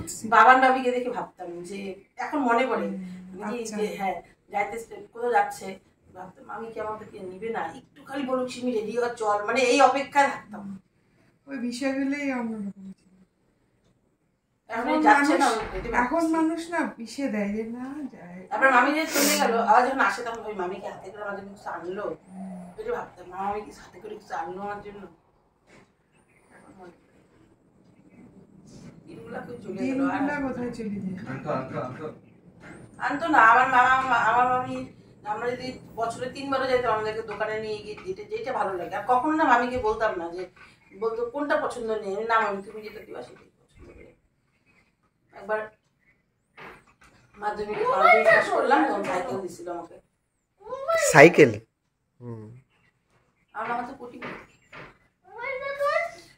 করছি। বাবার বাবিকে দেখে ভাবতাম যে এখন মনে পড়ে যে হ্যাঁ যাইতে কোথাও যাচ্ছে, ভাবতাম আমি কি আমাকে নিবে না, একটু খালি বলুক সিমি রেডি হওয়া চল, মানে এই অপেক্ষায় থাকতাম। ওই বিষয়গুলোই অন্যরকম ছিল। এখন মানুষ না পিছিয়ে দেয় যে না যায়। তারপর মামি যে চলে গেল, আবার যখন আসে তখন ওই মামিকে হাতে করে আমার জন্য কিছু আনলো, এটা ভাবতাম মামি কি হাতে করে কিছু আনলো আমার জন্য। কোথায় চলে যায় আনতো না আমার মামি। আমরা যদি বছরে 3 বারও যাইতাম, আমাদেরকে দোকানে নিয়ে গিয়ে যেটা ভালো লাগে। আর কখনো না মামিকে বলতাম না, যে বলতো কোনটা পছন্দ নেই, না মামি তুমি যেটা দিবা সেটাই পছন্দ করে। একবার মাধ্যমিকে পাস করলাম, তখন সাইকেল দিছিল আমাকে। সাইকেল? আমার মামা তো কোটি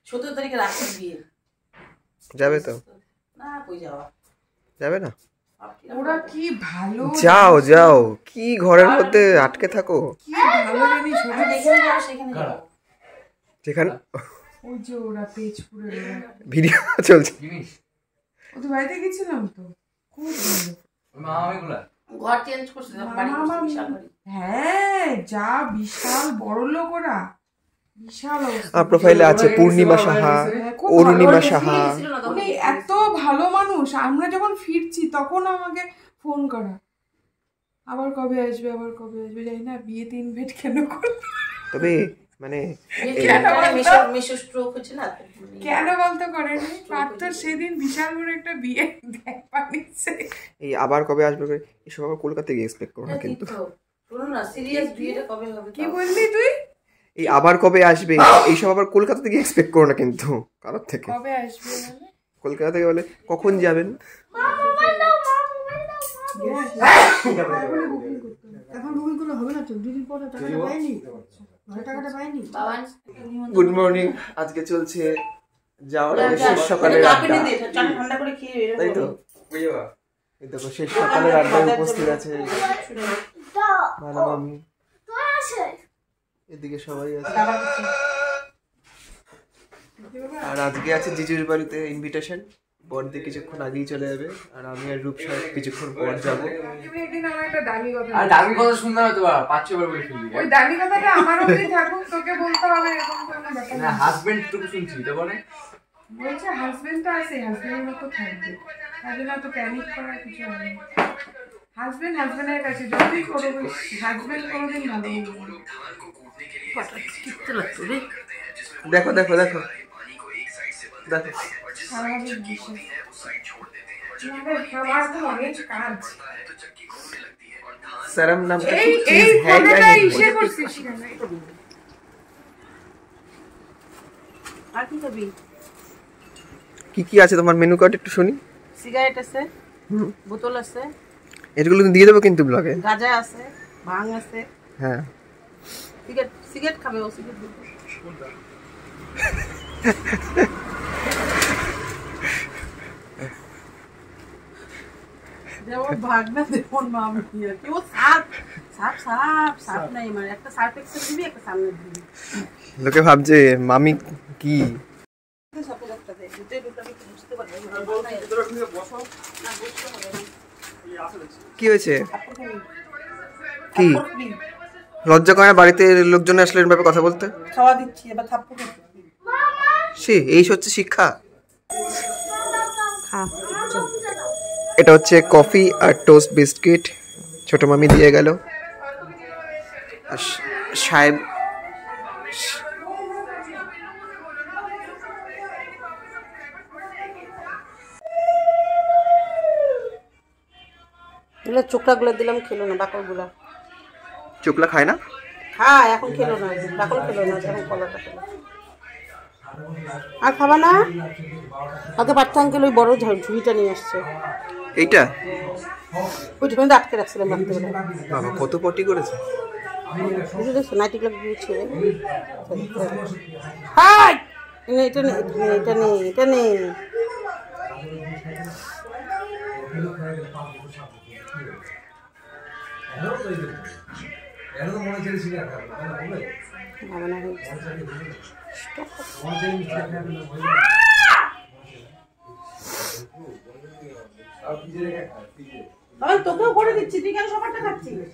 17 তারিখে রাখি বিয়ে। যাবে তো? না কই যাওয়া যাবে না? ওরা কি ভালো, যাও যাও, কি ঘরের মধ্যে আটকে থাকো? কি ভালো জানিস ওরা যেখানে যাও সেখানে যাও। যেখানে ওই যে ওরা তেজপুরে ভিডিও চলছে। ওদের বাড়িতে গেছিলাম তো, খুব ভালো। ঘর চেঞ্জ করছে, বাড়ি করছে, বিশাল বাড়ি। হ্যাঁ যা বিশাল বড় লোক ওরা, বিশাল। প্রোফাইলে আছে পূর্ণিমা সাহা, অরুণিমা সাহা। উনি এত ভালো মানুষ। আমরা যখন ফিরছি তখন আমাকে ফোন করা, আবার কবে আসবে, আবার কবে আসবে, জানি না বিয়েতে ইনভাইট কেন করবে। তবে মানে কেন বলতে করেনি, তো সেদিন বিশাল বড় একটা বিয়ে বানিয়েছে। এই আবার কবে আসবে এসব আবার কলকাতা গিয়ে এক্সপেক্ট করো না কিন্তু। কি বললি তুই? এই আবার কবে আসবে এইসব আবার কলকাতা থেকে এক্সপেক্ট করো না কিন্তু কারোর থেকে। কবে আসবে মানে কলকাতা থেকে বলে কখন যাবেন? এখন বুকিং করলে হবে না তো, 2 দিন পরে টাকাটা পাইনি, টাকাটা পাইনি। Good morning. আজকে চলছে যাওয়ার আগে শেষ সকালের আড্ডা, ঠান্ডা করে খেয়ে, তাই তো? এই দেখো শেষ সকালের আড্ডায় উপস্থিত আছে মানা মামি, এদিকে সবাই আছে। আর আজকে আছে জিজুর বাড়িতে ইনভিটেশন, বড়দি কিছুক্ষণ আগেই চলে যাবে, আর আমি আর রূপসা কিছুক্ষণ পর যাবো। আর দামি কথা শুনতে হবে তো, 5-6 বার বলে ফেলবি। ওই দামি কথাটা আমার ওপরেই থাকুক, তোকে বলতে হবে এরকম কোনো ব্যাপার না। হাজবেন্ড টুকু শুনছি তো বলে, বলছে হাজবেন্ড তো আছে, হাজবেন্ডের মতো থাকবে, তাহলে না তো প্যানিক করার কিছু হবে না। হাজবেন্ডের কাছে যদি করবো, হাজবেন্ড কোনোদিন ভালো দেখো দেখো দেখো দেখো सरम नाम का चीज है या नहीं? কি আছে তোমার মেনু কার্ড একটু শুনি। সিগারেট আছে, বোতল আছে, এগুলো দিয়ে দেবো কিন্তু ব্লগে। গাঁজা আছে, ভাঙ আছে। হ্যাঁ সিগারেট খাবে, ও সিগারেট যেমন ভাগনা দেখুন মামি কি আর কি, ও সাপ নাই, মানে একটা সার্ফ এক্সেল দিবি, একটা সামনে দিবি। লোকে ভাবছে মামি কি কি হয়েছে, কি লজ্জা করে বাড়িতে লোকজন আসলে এর ব্যাপারে কথা বলতে? খাওয়া দিচ্ছি, এবার থাপ্পড় সে এই হচ্ছে শিক্ষা। এটা হচ্ছে কফি আর টোস্ট বিস্কিট, ছোট মামি দিয়ে গেল। আর সাহেব চোখলাগুলো দিলাম, খেলো না, বাকলগুলা চোখলা খায় না, হ্যাঁ এখন খেলো না, বাকল খেলো না, এখন কলাটা খেলো। আর খাবা না? আগে পার্থ আঙ্কেল ওই বড় ঝুড়িটা নিয়ে আসছে, এইটা ওইটা কিন্তু আটকে রাখছিলাম রাত্রেবেলা। বাবা কত পটি করেছে, বুঝে দেখছো নাইটি ক্লাব দিয়েছে। হাই এটা নেই, এটা নেই, এটা নেই। তোকেও করে দিচ্ছি, তুই কেন সবারটা খাচ্ছিস?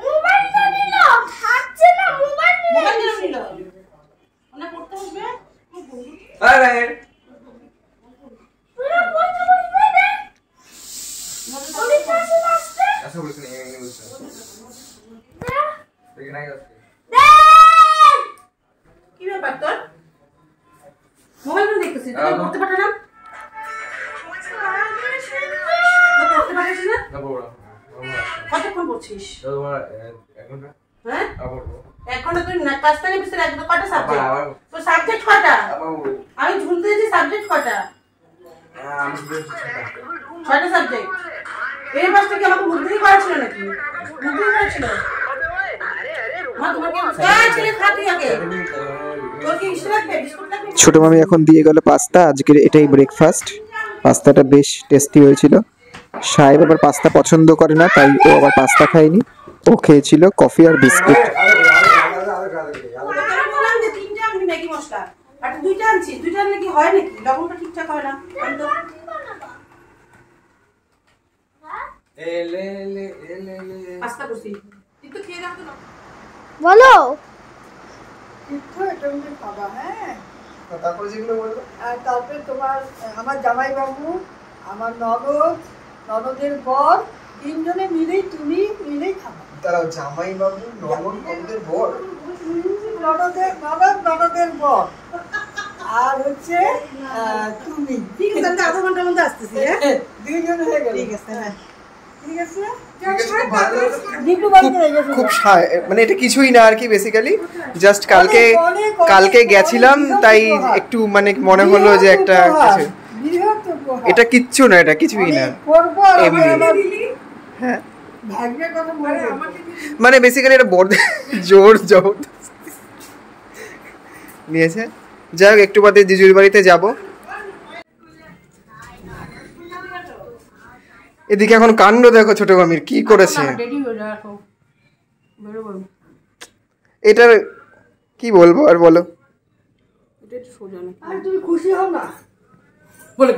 মোবাইল তো নিল, খাচ্ছে না, মোবাইল নিল। ওনা পড়তে বসবে? আরে তুই পড়তে বসবে না? তুমি পাশে বসতে? আচ্ছা বলছ না এই বলছ। দেখে নাই আজকে। কি ব্যাপার তোর? মোবাইল কোন দেখতেছিস? তুই পড়তে পারছ না? পড়তে পারিস না? না বড়। কতক্ষণ পড়ছিস? তোমার 1 ঘন্টা। হ্যাঁ? আবার এখন তুই না কাস্তানি বিস্তার একদম কয়টা সাবজেক্ট? আবার তোর সাবজেক্ট কয়টা? আবার আমি ঝুলতে দিয়েছি সাবজেক্ট কয়টা? আমি ছয়টা সাবজেক্ট। এই মাসটা কি আমাকে বুদ্ধি করেছিল নাকি? বুদ্ধি করেছিল? মা তোমাকে ছেলে খাতি আগে। তোর কি ইস্ট লাগবে? বিস্কুট লাগবে? ছোট মামি এখন দিয়ে গেল পাস্তা। আজকের এটাই ব্রেকফাস্ট। পাস্তাটা বেশ টেস্টি হয়েছিল। সাহেব আবার পাস্তা পছন্দ করে না, তাই ও আবার পাস্তা খায়নি। ও খেয়েছিল কফি আর বিস্কিট। বললাম যে 3টা আনবি নাকি মশলা, আর 2টা আনছি। 2টা আনলে কি হয় নাকি? লবণটা ঠিকঠাক হয় না। আমি তো পাস্তা করছি, কিন্তু খেয়ে রাখতো না। বলো তীর্থ এটা তুমি খাবা, হ্যাঁ। তারপরে যেগুলো বলবো, আর তারপরে তোমার আমার জামাইবাবু, আমার ননদের বর, 3 জনে মিলেই তুমি মিলেই খাবা। তারাও জামাই বাবু ননদ ননদের বর। ননদের বর আর হচ্ছে তুমি। ঠিক আছে, আমি আধা ঘন্টার মধ্যে আসতেছি। হ্যাঁ 2 জন হয়ে গেল। ঠিক আছে। হ্যাঁ ঠিক আছে। খুব ভালো। দীপু বাড়িতে রেখেছো। খুব মানে এটা কিছুই না আর কি, বেসিক্যালি জাস্ট কালকে গেছিলাম, তাই একটু মানে মনে হলো যে একটা কিছু। এটা কিচ্ছু না, এটা কিছুই না, এমনি। হ্যাঁ ভাগ্যের কথা বলে মানে বেসিক্যালি এটা বড় জোর নিয়েছে। যাই হোক, একটু বাদে জিজুর বাড়িতে যাব। এদিকে এখন কাণ্ড দেখো ছোট মামির কি করেছে। এটার কি বলবো আর, বলো। আর তুমি খুশি হও না? বলে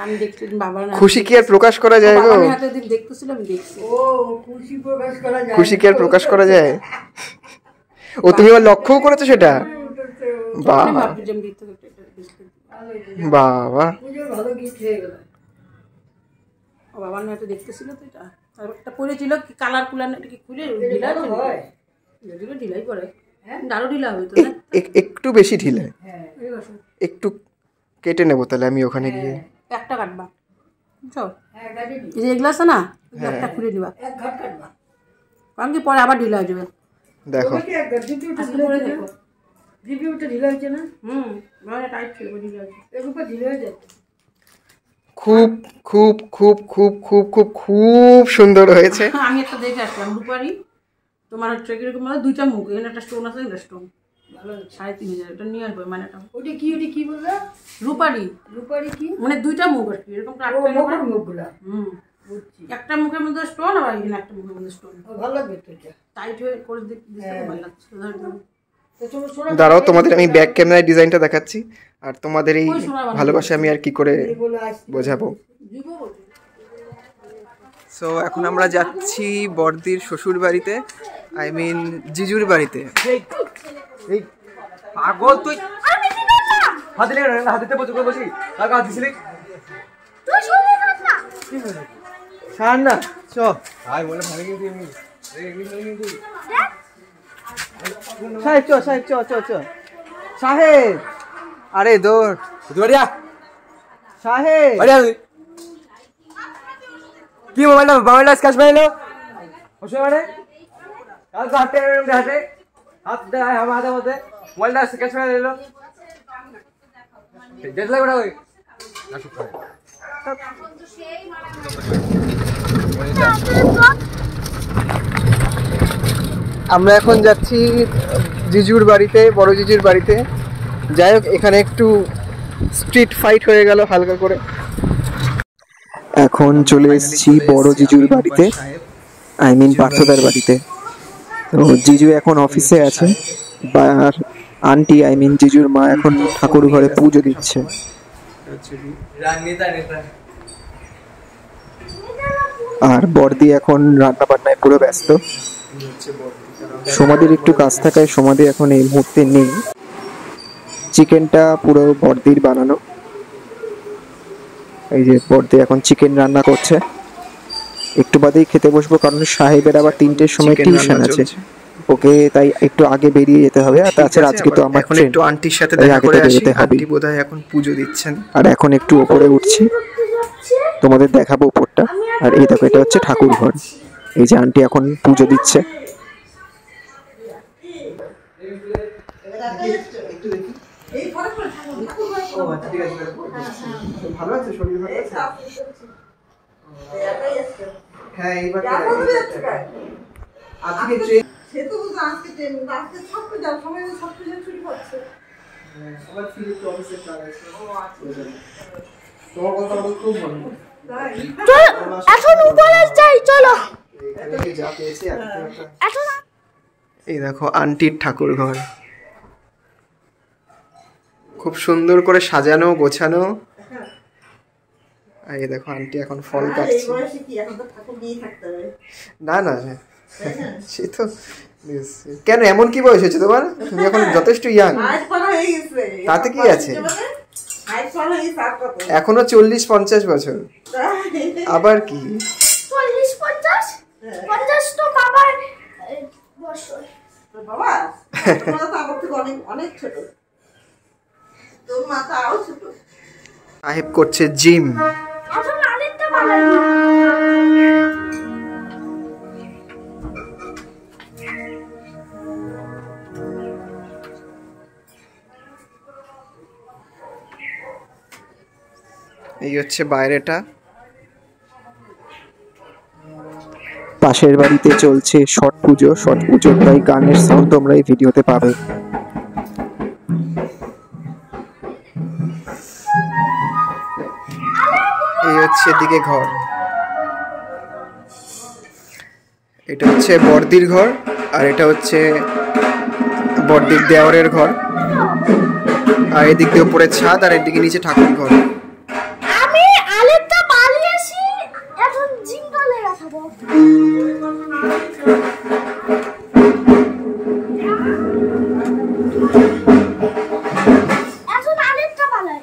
আমি দেখছি বাবার খুশি কি আর প্রকাশ করা যায় গো? আমি হাতে দিন দেখতেছিলাম, আমি দেখছি। ও খুশি প্রকাশ করা যায়? খুশি কি আর প্রকাশ করা যায়? ও তুমি আবার লক্ষ্যও করেছো সেটা? বাহ বাবা, ভালো গিফট হয়ে গেল। বাবার হাতে দেখতেছিল তো এটা, একটা পড়েছিল কি কালার কুলার, এটা কি খুলে ঢিলা হয়? যদিও ঢিলাই করে, আরো ঢিলা হবে তো না? একটু বেশি ঢিলে, হ্যাঁ একটু কেটে নেবো তাহলে আমি ওখানে গিয়ে। একটা কাটবা, বুঝছো? হ্যাঁ কাটি দি। এই যে এগুলো আছে না, একটা খুলে দিবা, এক ঘাট কাটবা। কারণ কি পরে আবার ঢিলা হয়ে যাবে। দেখো ওটা কি এক ঘাট? জিপিউটা আজকে ঢিলা পরে হয়েছে দেখো। না? জিপিউটা ঢিলা হয়েছে না? মানে টাইট ছিল, ঢিলা হয়েছে। এর উপর ঢিলা হয়ে যায়। খুব খুব খুব খুব খুব খুব খুব সুন্দর হয়েছে। আমি একটা দেখে আসলাম, রূপারি তোমার হচ্ছে কিরকম, মানে 2টা মুখ, এখানে একটা স্টোন আছে, একটা স্টোন, ভালো 3,500, এটা নিয়ে আসবে। মানে এটা ওটা কি বললা? রূপারি, রূপারি কি? মানে 2টা মুখ আর কি, এরকম ও মুখের মুখগুলা। বুঝছি। একটা মুখের মধ্যে স্টোন, আর এখানে একটা মুখের মধ্যে স্টোন, ও ভালো লাগবে তো এটা। টাইট হয়ে করে দিতে ভালো লাগছে। তো ছোট ছোট দাঁড়াও, তোমাদের আমি ব্যাক ক্যামেরায় ডিজাইনটা দেখাচ্ছি, আর তোমাদের এই ভালোবাসা আমি আর কি করে বলে আসছি। বোঝাবো। সো এখন আমরা যাচ্ছি বড়দির শ্বশুর বাড়িতে, আই মিন জিজুর বাড়িতে। এই পাগল তুই, হাতে লেগে না, হাতে বসে বসি আর হাত দিছিলি। তুই শুনে না? ছাড় না, চ। আই বলে ভালো কিন্তু এমনি সাহেব চ, সাহেব চ চ চ, সাহেব। আরে দৌড়, তুই বাড়িয়া সাহেব। বাড়িয়া কি মোবাইলটা স্ক্র্যাচ মেরে এলো ওসব, মানে কাল হাতে হাতে হাত দেয় আমার হাতের মধ্যে মোবাইলটা স্ক্র্যাচ মেরে এলো। ডেট লাগবে না ওই না শুট করে। আমরা এখন যাচ্ছি জিজুর বাড়িতে, বড় জিজুর বাড়িতে। যাই হোক, এখানে একটু স্ট্রিট ফাইট হয়ে গেল হালকা করে। এখন চলে এসেছি বড় জিজুর বাড়িতে, আই মিন পার্থদার বাড়িতে। তো জিজু এখন অফিসে আছে, আর আন্টি আই মিন জিজুর মা এখন ঠাকুর ঘরে পুজো দিচ্ছে। আর বর্দি এখন রান্না বান্নায় পুরো ব্যস্ত। সমাধির একটু কাজ থাকায় সমাধি এখন এই মুহূর্তে নেই। চিকেনটা পুরো বর্দির বানানো। এই যে বর্দি এখন চিকেন রান্না করছে। একটু বাদেই খেতে বসবো, কারণ সাহেবের আবার 3টের সময় টিউশন আছে, ওকে তাই একটু আগে বেরিয়ে যেতে হবে। আর তাছাড়া আজকে তো আমার এখন একটু আন্টির সাথে দেখা করে আসি। আন্টি বোধহয় এখন পুজো দিচ্ছেন। আর এখন একটু উপরে উঠছি, তোমাদের দেখাবো উপরটা। আর এই দেখো, এটা হচ্ছে ঠাকুর ঘর। এই যে আন্টি এখন পুজো দিচ্ছে। ভালো আছে শরীর? ভালো আছে? হ্যাঁ, এইবার আজকে ট্রেন সে তো বুঝো আজকে ট্রেন আজকে ছাত্র যাও সবাই ছাত্র যাও ছুটি পাচ্ছে। আবার ফিরে তো অফিসে কাজ আছে। ও আচ্ছা, তোমার কথা বল খুব ভালো। এখন উপরে যাই, চলো। এখানে যা পেয়েছি এখন এই দেখো আন্টির ঠাকুর ঘর, খুব সুন্দর করে সাজানো গোছানো। আর এই দেখো আন্টি এখন ফল কাটছে। না না, সে তো কেন, এমন কি বয়স হয়েছে তোমার? তুমি এখন যথেষ্ট ইয়াং। তাতে কি আছে, এখনো 40-50 বছর। আবার কি 40-50 তো বাবার বছর। বাবা অনেক ছোট, তোর মাথা আরো ছোট। সাহেব করছে জিম। এখন আরেকটা বানাবো। এই হচ্ছে বাইরেটা। পাশের বাড়িতে চলছে ছট পুজো। ছট পুজোর তাই গানের সাউন্ড তোমরা এই ভিডিওতে পাবে। এই হচ্ছে এদিকে ঘর, এটা হচ্ছে বর্দির ঘর, আর এটা হচ্ছে বর্দির দেওরের ঘর। আর এদিক দিয়ে উপরে ছাদ, আর এদিকে নিচে ঠাকুর ঘর। আমি আলেরটা বানিয়েছি, এখন জিঙ্গলে রাখবো। এখন আলেরটা বানাই।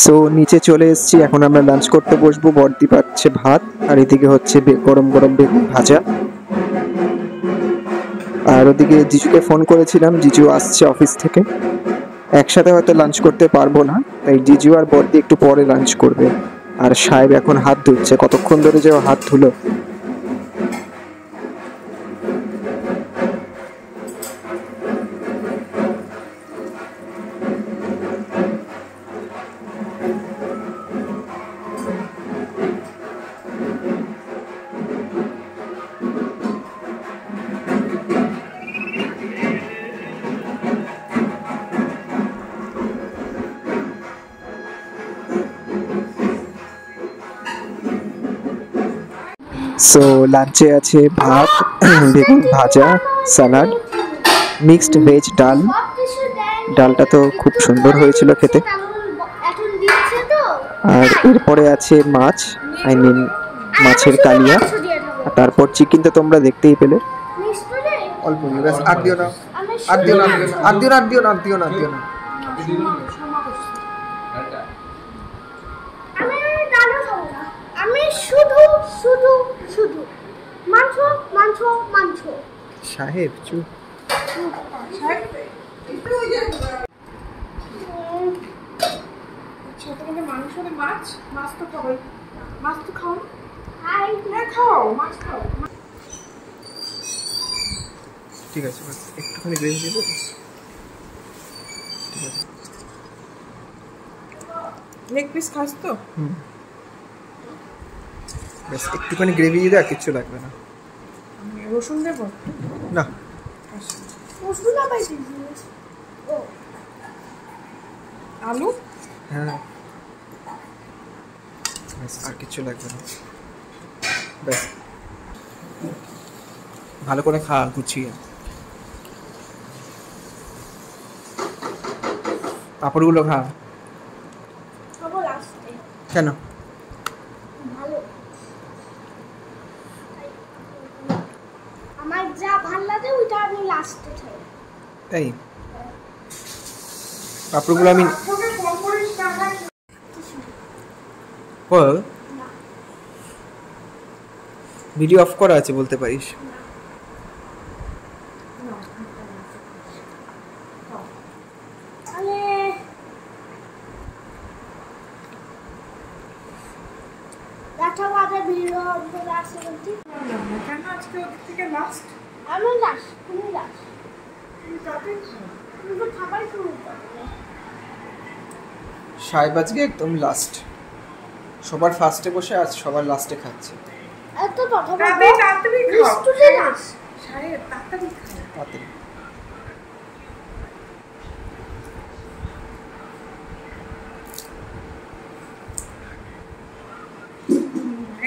সো নিচে চলে এসেছি, এখন আমরা লাঞ্চ করতে বসবো। বর্দি পাচ্ছে ভাত, আর এদিকে হচ্ছে গরম গরম বেগুন ভাজা। আর ওদিকে জিজুকে ফোন করেছিলাম, জিজু আসছে অফিস থেকে। একসাথে হয়তো লাঞ্চ করতে পারবো না, তাই জিজু আর বর্দি একটু পরে লাঞ্চ করবে। আর সাহেব এখন হাত ধুচ্ছে, কতক্ষণ ধরে যে হাত ধুলো। সো লাঞ্চে আছে ভাত, বেগুন ভাজা, স্যালাড, মিক্সড ভেজ ডাল। ডালটা তো খুব সুন্দর হয়েছিল খেতে। আর এরপরে আছে মাছ, আই মিন মাছের কালিয়া। আর তারপর চিকেন তো তোমরা দেখতেই পেলে। অল্প ব্যাস, আর দিও না, আর দিও না, আর দিও না, আর দিও না, আর দিও না, আর দিও না। শুধু শুধু মাংস মাংস মাংস। সাহেব চুপ। মাংস মাছ মাছ তো খাবো, মাছ তো খাও। খাই খাও মাছ খাও। ঠিক আছে, বাস একটুখানি গ্রেভি দিয়ে দেবো। ঠিক আছে, লেগ পিস খাস তো? ব্যাস একটুখানি গ্রেভি দিয়ে আর কিচ্ছু লাগবে না। রসুন দেবো না, মশলা পাইছি। ও আলু, হ্যাঁ ব্যাস আর কিচ্ছু লাগবে না। ব্যাস ভালো করে খা গুছিয়ে। পাঁপড়গুলো খা। খাবো লাস্টে। কেন? ভালো, আমার যা ভালো লাগে ওইটা আমি লাস্টে খাই। তাই পাঁপড়গুলো আমি কম করিস না। বল, ভিডিও অফ করা আছে বলতে পারিস। আরে দেখা বাদে ভিডিও করে আসে বলছি। কেন আজকে ওদের থেকে লাস্ট? আমি লাস্ট, তুমি লাস্ট। তুমি তাতে তুমি তো খাবার শুরু করবে। সাহেব আজকে একদম লাস্ট, সবার ফার্স্টে বসে আজ সবার লাস্টে খাচ্ছে। এত কথা বলবো তাড়াতাড়ি খাও। মিষ্টুতে লাস্ট। সাহেব তাড়াতাড়ি খাও। তাতে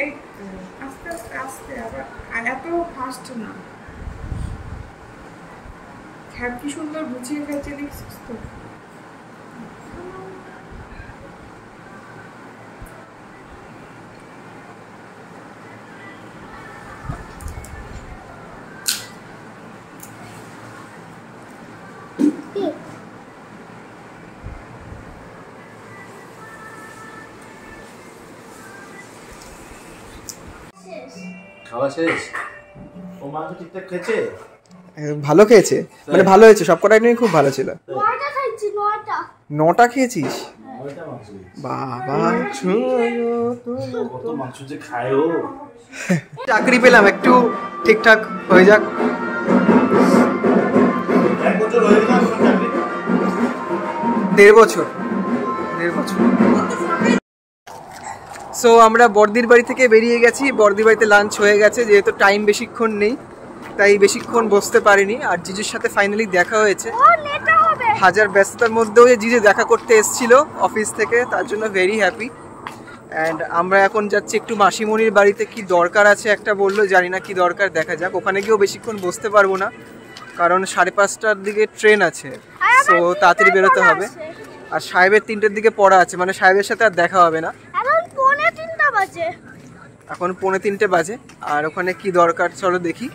এই তো, আস্তে আস্তে আস্তে, আবার আর এত ফাস্ট না। খ্যাপ কি সুন্দর গুছিয়ে খাইছে দেখছিস তো? কি? শেষ। খাওয়া শেষ? ও মাংস ঠিকঠাক খেয়েছে? ভালো খেয়েছে, মানে ভালো হয়েছে, সব কটাই নিয়ে খুব ভালো ছিল। 9টা খাইছি, 9টা। 9টা খেয়েছিস? ওইটা মাংস। বাবা কত মাংস যে খায় ও। চাকরি পেলাম, একটু ঠিকঠাক হয়ে যাক। 1 বছর হয়ে গেল আপনার চাকরি? 1.5 বছর। সো আমরা বর্দির বাড়ি থেকে বেরিয়ে গেছি, বর্দির বাড়িতে লাঞ্চ হয়ে গেছে, যেহেতু টাইম বেশিক্ষণ নেই তাই বেশিক্ষণ বসতে পারিনি। আর জিজুর সাথে ফাইনালি দেখা হয়েছে। ও নেটা হবে। হাজার ব্যস্ততার মধ্যেও যে জিজু দেখা করতে এসেছিল অফিস থেকে, তার জন্য ভেরি হ্যাপি। অ্যান্ড আমরা এখন যাচ্ছি একটু মাসিমণির বাড়িতে, কি দরকার আছে একটা বললো, জানি না কি দরকার, দেখা যাক। ওখানে গিয়েও বেশিক্ষণ বসতে পারবো না, কারণ 5:30টার দিকে ট্রেন আছে, সো তাড়াতাড়ি বেরোতে হবে। আর সাহেবের 3টের দিকে পড়া আছে, মানে সাহেবের সাথে আর দেখা হবে না। এখন 2:45 বাজে। এখন 2:45 বাজে। আর ওখানে কি দরকার চলো দেখি।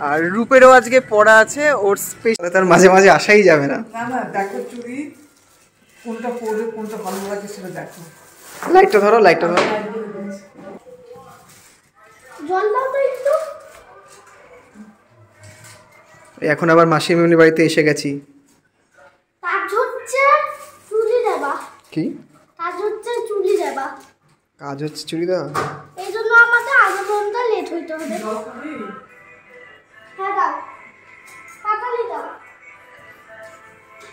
আর রূপেরও আজকে পড়া আছে, ওর স্পেশাল, তার মাঝে মাঝে আসাই যাবে না। না না, দেখো চুড়ি কোনটা পরবে, কোনটা ভালো লাগে সেটা দেখো। লাইটটা ধরো, লাইটটা ধরো। জল দাও তো একটু। এখন আবার মাসিমণির বাড়িতে এসে গেছি। কাজ হচ্ছে চুলি দেবা। কি কাজ হচ্ছে চুলি দেবা। কাজ হচ্ছে চুরি দেওয়া? এই জন্য আমাদের আধা ঘন্টা লেট হইতে হবে। হ্যাঁ দাও, তাড়াতাড়ি দাও।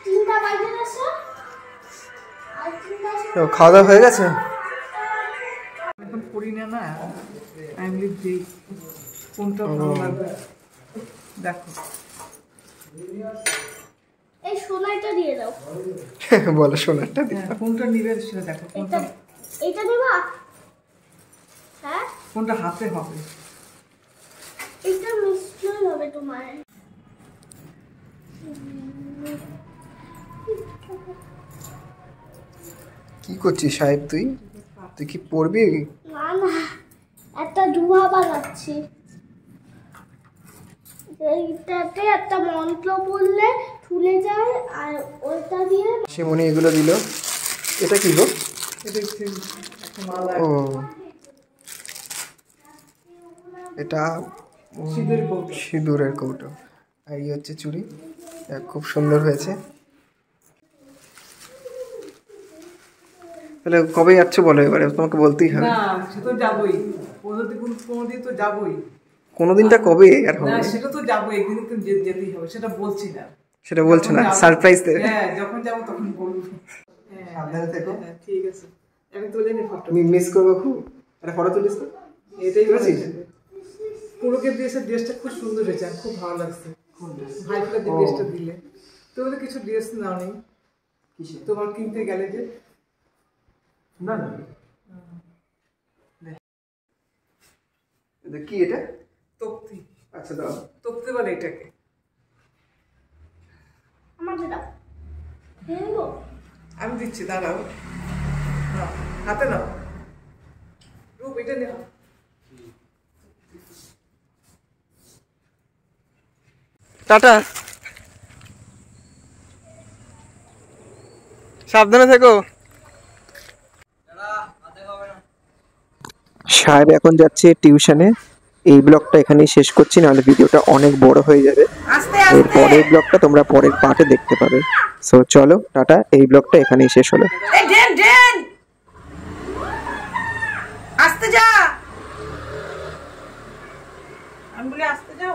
3টা বাজে গেছে। আর 3টা তো খাওয়া দাওয়া হয়ে গেছে? এখন পড়ি না না, আমি দেখি কোনটা ভালো লাগবে দেখো। এই সোনাইটা দিয়ে দাও। বলো সোনারটা দিই। হ্যাঁ, কোনটা নিবে সেটা দেখো। কোনটা এইটা নেবা? হ্যাঁ, কোনটা হাতে হবে। এইটা নিশ্চয়ই হবে তোমার। কি করছিস সাহেব তুই? তুই কি পড়বি? না না, একটা ধোঁয়া বানাচ্ছি। এইটাতে একটা মন্ত্র বললে ফুলে যায়, আর ওইটা দিয়ে মাসিমণি এগুলো দিল। এটা কি গো? এটা হচ্ছে একটা মালা। ও এটা সিঁদুরের কৌটো। আর এই হচ্ছে চুড়ি, খুব সুন্দর হয়েছে। তাহলে কবে যাচ্ছ বলো, এবারে তোমাকে বলতেই হবে। না সে তো যাবোই, কোনোদিন তো যাবোই। কোনোদিনটা কবে আর হবে? না সেটা তো যাবোই, একদিন তো যেতেই হবে, সেটা বলছি না। সেটা বলছো না, সারপ্রাইজ দেবে। হ্যাঁ যখন যাবো তখন বলবো। সাবধানে থেকো। হ্যাঁ ঠিক আছে, আমি তুলে নি ফটো। তুমি মিস করবো খুব, একটা ফটো তুলিস তো। এটাই বলছি, পুরোকে দিয়েছে, ড্রেসটা খুব সুন্দর হয়েছে, আমার খুব ভালো লাগছে। ভাই ফোটা দিয়ে ড্রেসটা দিলে, তুমি তো কিছু ড্রেস নাও নেই তোমার কিনতে গেলে যে। না না কি এটা? তক্তি। আচ্ছা দাও। তক্তি বলে এটাকে। আমাকে দাও। আমি দিচ্ছি, দাঁড়াও। হাতে নাও, রূপ এটা নেও। টাটা, সাবধানে থেকো। সাহেব এখন যাচ্ছে টিউশনে। এই ব্লগটা এখানেই শেষ করছি, নাহলে ভিডিওটা অনেক বড় হয়ে যাবে। এর পরের ব্লগটা তোমরা পরের পার্টে দেখতে পাবে। সো চলো টাটা, এই ব্লগটা এখানেই শেষ হলো। আসতে যা, আমি বলি আসতে যাও।